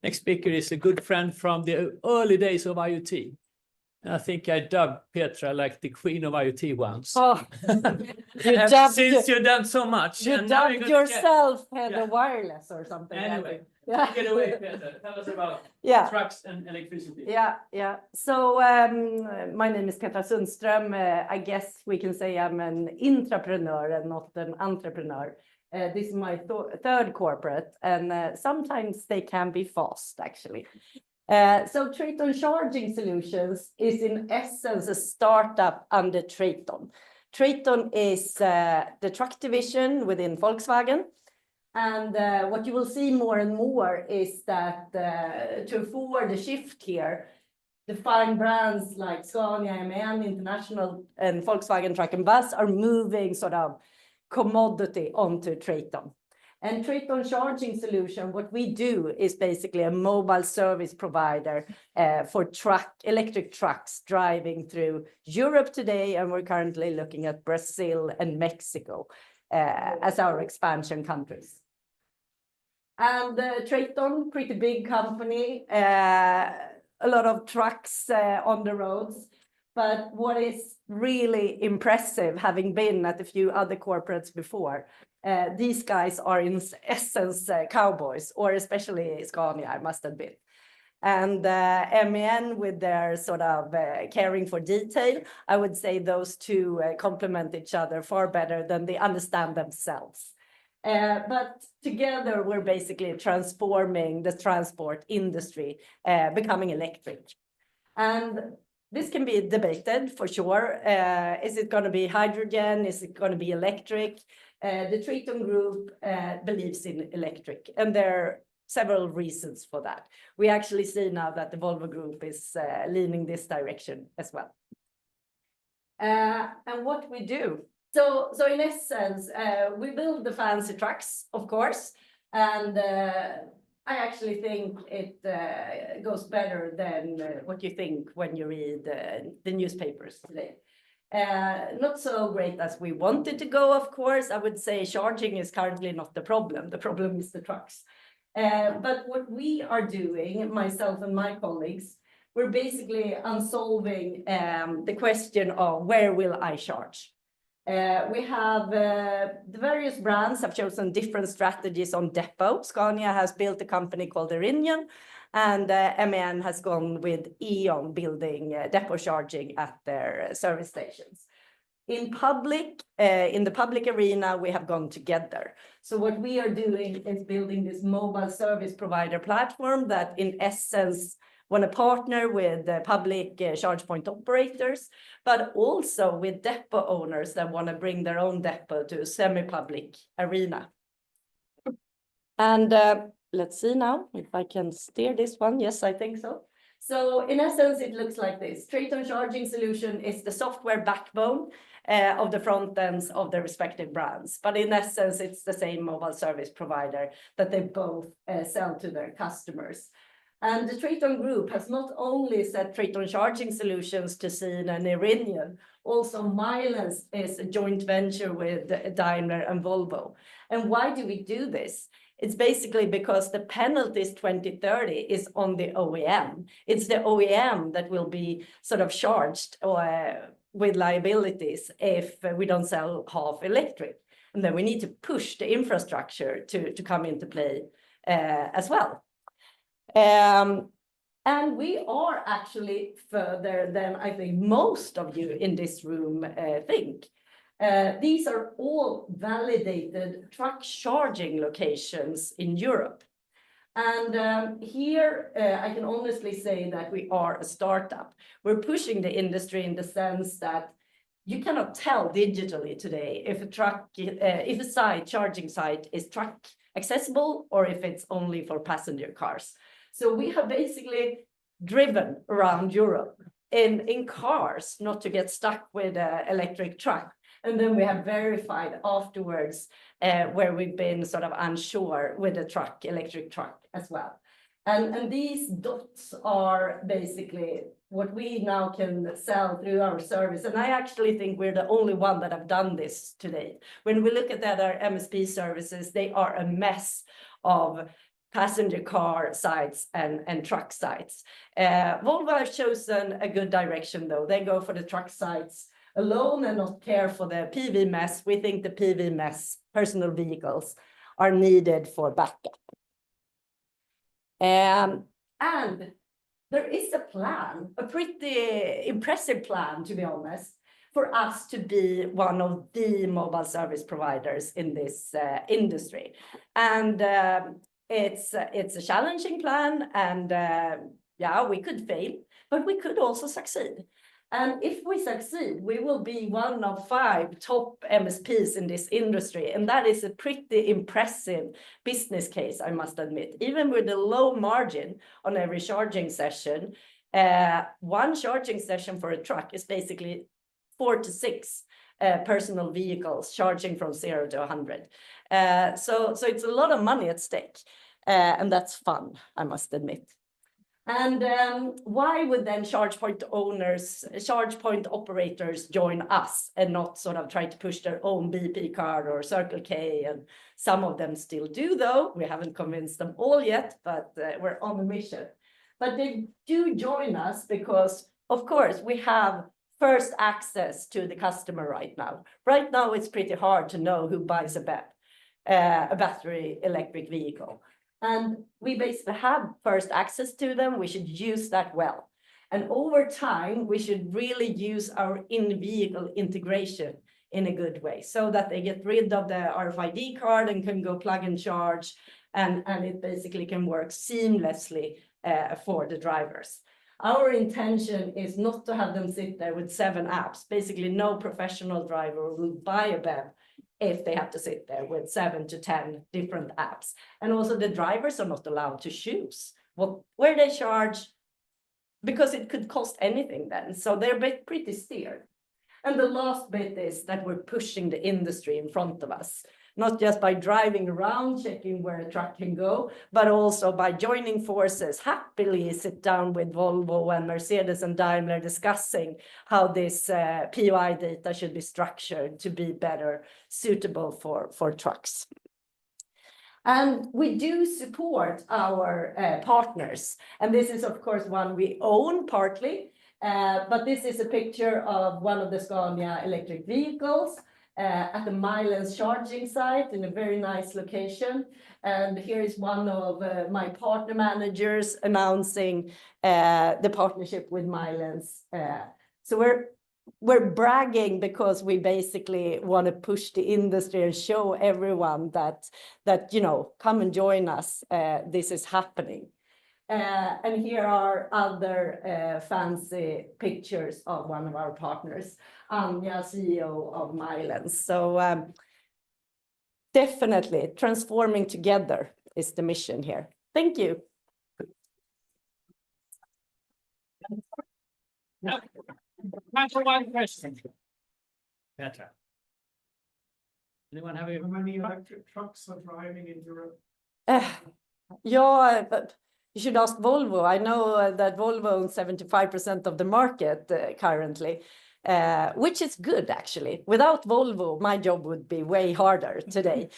Next speaker is a good friend from the early days of IoT. I think I dubbed Petra like the queen of IoT once. Oh, Since you've done so much. You dubbed yourself head of wireless or something. Anyway, yeah. Take it away, Petra. Tell us about trucks and electricity. Yeah. So my name is Petra Sundström. I guess we can say I'm an intrapreneur and not an entrepreneur. This is my third corporate, and sometimes they can be fast, actually. So Traton Charging Solutions is in essence a startup under Traton. Traton is the truck division within Volkswagen. And what you will see more and more is that to forward the shift here, defined brands like Scania, MAN, International, and Volkswagen Truck and Bus are moving sort of commodity onto Traton. And Traton Charging Solution, what we do is basically a mobile service provider for electric trucks driving through Europe today, and we're currently looking at Brazil and Mexico as our expansion countries. And Traton, pretty big company, a lot of trucks on the roads. But what is really impressive, having been at a few other corporates before, these guys are in essence cowboys, or especially Scania, I must admit. And MAN with their sort of caring for detail, I would say those two complement each other far better than they understand themselves. But together, we're basically transforming the transport industry, becoming electric. And this can be debated for sure. Is it going to be hydrogen? Is it going to be electric? The Traton Group believes in electric, and there are several reasons for that. We actually see now that the Volvo Group is leaning this direction as well. And what we do. So in essence, we build the fancy trucks, of course, and I actually think it goes better than what you think when you read the newspapers today. Not so great as we wanted to go, of course. I would say charging is currently not the problem. The problem is the trucks. But what we are doing, myself and my colleagues, we're basically unsolving the question of where will I charge? We have the various brands have chosen different strategies on depot. Scania has built a company called Erinion, and MAN has gone with E.ON building depot charging at their service stations. In the public arena, we have gone together. So what we are doing is building this mobile service provider platform that in essence want to partner with the public charge point operators, but also with depot owners that want to bring their own depot to a semi-public arena. And let's see now if I can steer this one. Yes, I think so. So in essence, it looks like this. Traton Charging Solution is the software backbone of the front ends of the respective brands. But in essence, it's the same mobile service provider that they both sell to their customers. And the Traton Group has not only set Traton Charging Solutions to Scene and Erinion, also Milence is a joint venture with Daimler and Volvo. And why do we do this? It's basically because the penalties 2030 is on the OEM. It's the OEM that will be sort of charged with liabilities if we don't sell half electric. And then we need to push the infrastructure to come into play as well. And we are actually further than I think most of you in this room think. These are all validated truck charging locations in Europe. And here I can honestly say that we are a startup. We're pushing the industry in the sense that you cannot tell digitally today if a charging site is truck accessible or if it's only for passenger cars. So we have basically driven around Europe in cars, not to get stuck with an electric truck. And then we have verified afterwards where we've been sort of unsure with a electric truck as well. And these dots are basically what we now can sell through our service. And I actually think we're the only one that have done this today. When we look at that, our eMSP services, they are a mess of passenger car sites and truck sites. Volvo have chosen a good direction though. They go for the truck sites alone and not care for the PV mess. We think the PV mess, personal vehicles, are needed for backup. And there is a plan, a pretty impressive plan, to be honest, for us to be one of the mobile service providers in this industry. And it's a challenging plan, and yeah, we could fail, but we could also succeed. And if we succeed, we will be one of 5 top MSPs in this industry. And that is a pretty impressive business case, I must admit. Even with a low margin on every charging session, one charging session for a truck is basically 4 to 6 personal vehicles charging from 0 to 100. So it's a lot of money at stake. And that's fun, I must admit. And why would then charge point operators join us and not sort of try to push their own BP card or Circle K? And some of them still do, though. We haven't convinced them all yet, but we're on a mission. But they do join us because, of course, we have first access to the customer right now. Right now, it's pretty hard to know who buys a BEV, a battery electric vehicle. And we basically have first access to them. We should use that well. And over time, we should really use our in-vehicle integration in a good way so that they get rid of the RFID card and can go plug and charge. And it basically can work seamlessly for the drivers. Our intention is not to have them sit there with 7 apps. Basically, no professional driver will buy a BEV if they have to sit there with 7 to 10 different apps. And also the drivers are not allowed to choose where they charge, because it could cost anything then. So they're pretty steered. And the last bit is that we're pushing the industry in front of us, not just by driving around, checking where a truck can go, but also by joining forces, happily sit down with Volvo and Mercedes and Daimler discussing how this POI data should be structured to be better suitable for trucks. And we do support our partners. And this is, of course, one we own partly. But this is a picture of one of the Scania electric vehicles at the Milens charging site in a very nice location. And here is one of my partner managers announcing the partnership with Milens. So we're bragging because we basically want to push the industry and show everyone that you know, come and join us. This is happening. And here are other fancy pictures of one of our partners, Anja, CEO of Milens. So definitely transforming together is the mission here. Thank you. Time for one question. Petra. Anyone have How many electric trucks are driving in Europe? Yeah, but you should ask Volvo. I know that Volvo owns 75% of the market currently, which is good, actually. Without Volvo, my job would be way harder today,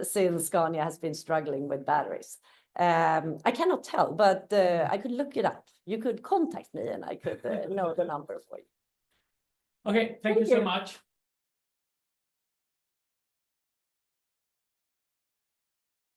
since Scania has been struggling with batteries. I cannot tell, but I could look it up. You could contact me and I could know the number for you. Okay, thank you so much.